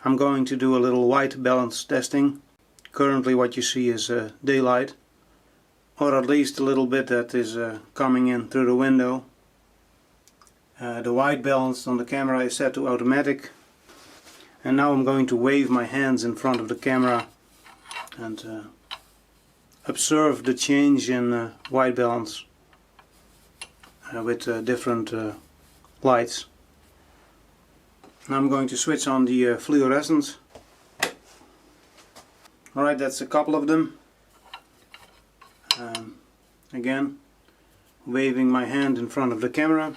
I'm going to do a little white balance testing. Currently what you see is daylight, or at least a little bit that is coming in through the window. The white balance on the camera is set to automatic, and now I'm going to wave my hands in front of the camera and observe the change in white balance with different lights. Now I'm going to switch on the fluorescence. Alright, that's a couple of them. Again, waving my hand in front of the camera.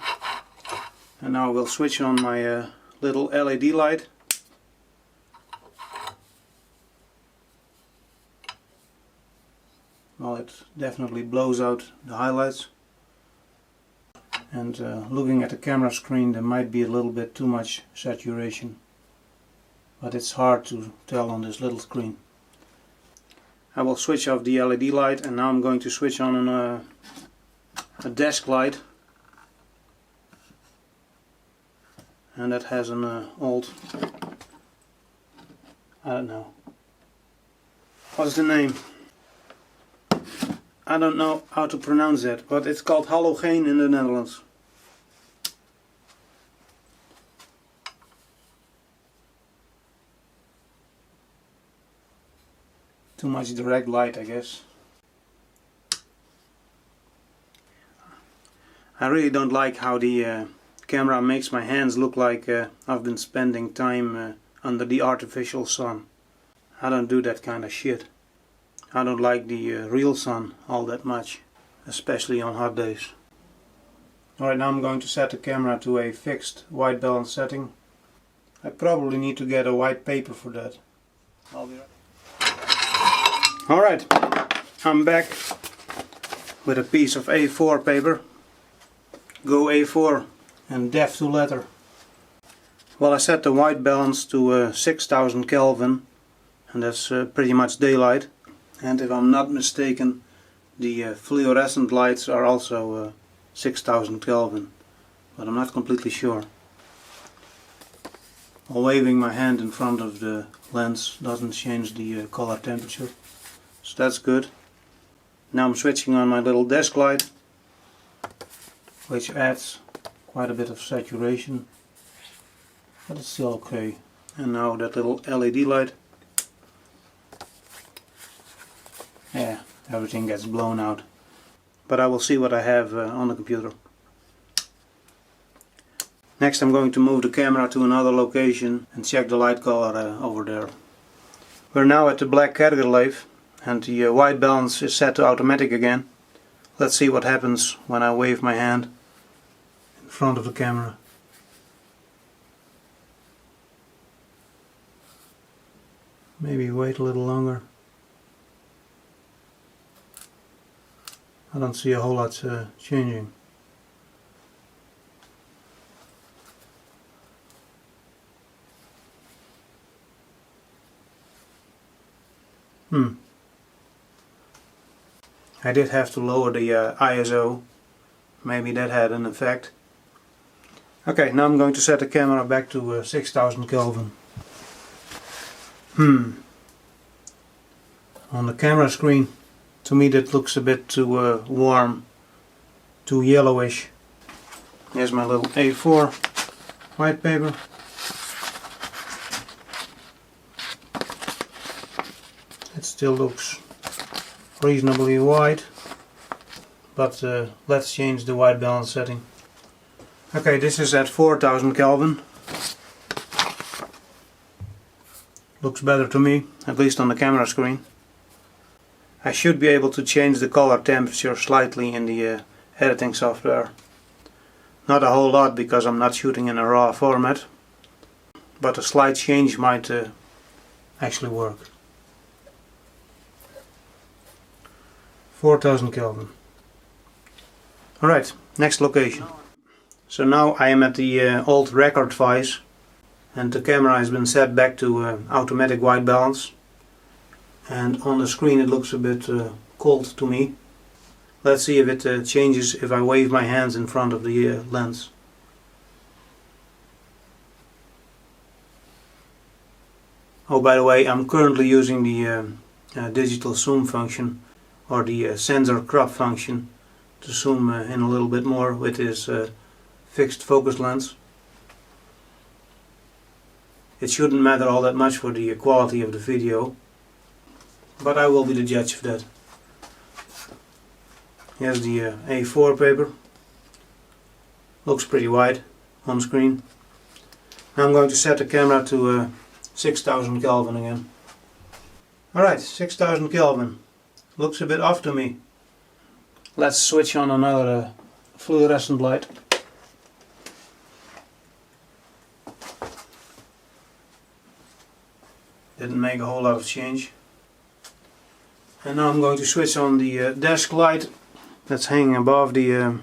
And now we'll switch on my little LED light. Well, it definitely blows out the highlights. And looking at the camera screen, there might be a little bit too much saturation, but it's hard to tell on this little screen. I will switch off the LED light, and now I'm going to switch on a desk light, and that has an old, I don't know, what's the name? I don't know how to pronounce that, but it's called halogene in the Netherlands. Too much direct light, I guess. I really don't like how the camera makes my hands look like I've been spending time under the artificial sun. I don't do that kind of shit. I don't like the real sun all that much, especially on hot days. Alright, now I'm going to set the camera to a fixed white balance setting. I probably need to get a white paper for that. I'll be right. Alright, I'm back with a piece of A4 paper. Go A4 and def to letter. Well, I set the white balance to 6000 Kelvin, and that's pretty much daylight. And if I'm not mistaken, the fluorescent lights are also 6000 Kelvin, but I'm not completely sure. While waving my hand in front of the lens doesn't change the color temperature, so that's good. Now I'm switching on my little desk light, which adds quite a bit of saturation, but it's still okay. And now that little LED light. Yeah, everything gets blown out. But I will see what I have on the computer. Next I'm going to move the camera to another location and check the light color over there. We're now at the black category lathe, and the white balance is set to automatic again. Let's see what happens when I wave my hand in front of the camera. Maybe wait a little longer. I don't see a whole lot changing. I did have to lower the ISO. Maybe that had an effect. Okay, now I'm going to set the camera back to 6000 Kelvin. On the camera screen, to me that looks a bit too warm, too yellowish. Here's my little A4 white paper. It still looks reasonably white, but let's change the white balance setting. Okay, this is at 4000 Kelvin. Looks better to me, at least on the camera screen. I should be able to change the color temperature slightly in the editing software. Not a whole lot, because I'm not shooting in a RAW format, but a slight change might actually work. 4000 Kelvin. Alright, next location. So now I am at the old record vise, and the camera has been set back to automatic white balance. And on the screen it looks a bit cold to me. Let's see if it changes if I wave my hands in front of the lens. Oh, by the way, I'm currently using the digital zoom function, or the sensor crop function, to zoom in a little bit more with this fixed focus lens. It shouldn't matter all that much for the quality of the video, but I will be the judge of that. Here's the A4 paper. Looks pretty wide on screen. Now I'm going to set the camera to 6000 Kelvin again. Alright, 6000 Kelvin. Looks a bit off to me. Let's switch on another fluorescent light. Didn't make a whole lot of change. And now I'm going to switch on the desk light that's hanging above the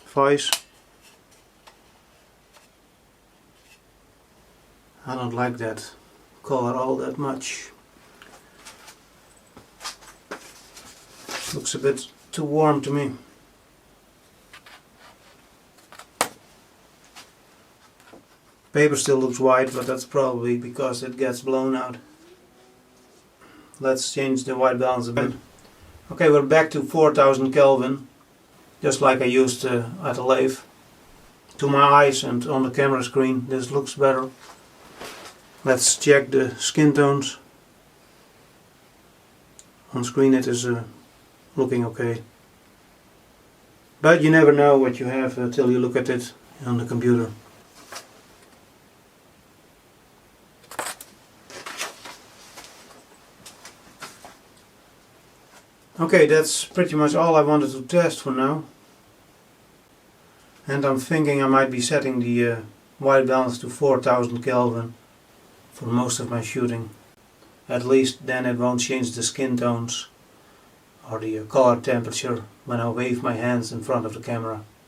vise. I don't like that color all that much. Looks a bit too warm to me. Paper still looks white, but that's probably because it gets blown out. Let's change the white balance a bit. Okay, we're back to 4000 Kelvin, just like I used at the lathe. To my eyes and on the camera screen, this looks better. Let's check the skin tones. On screen it is looking okay. But you never know what you have until you look at it on the computer. Okay, that's pretty much all I wanted to test for now. And I'm thinking I might be setting the white balance to 4000 Kelvin for most of my shooting. At least then it won't change the skin tones or the color temperature when I wave my hands in front of the camera.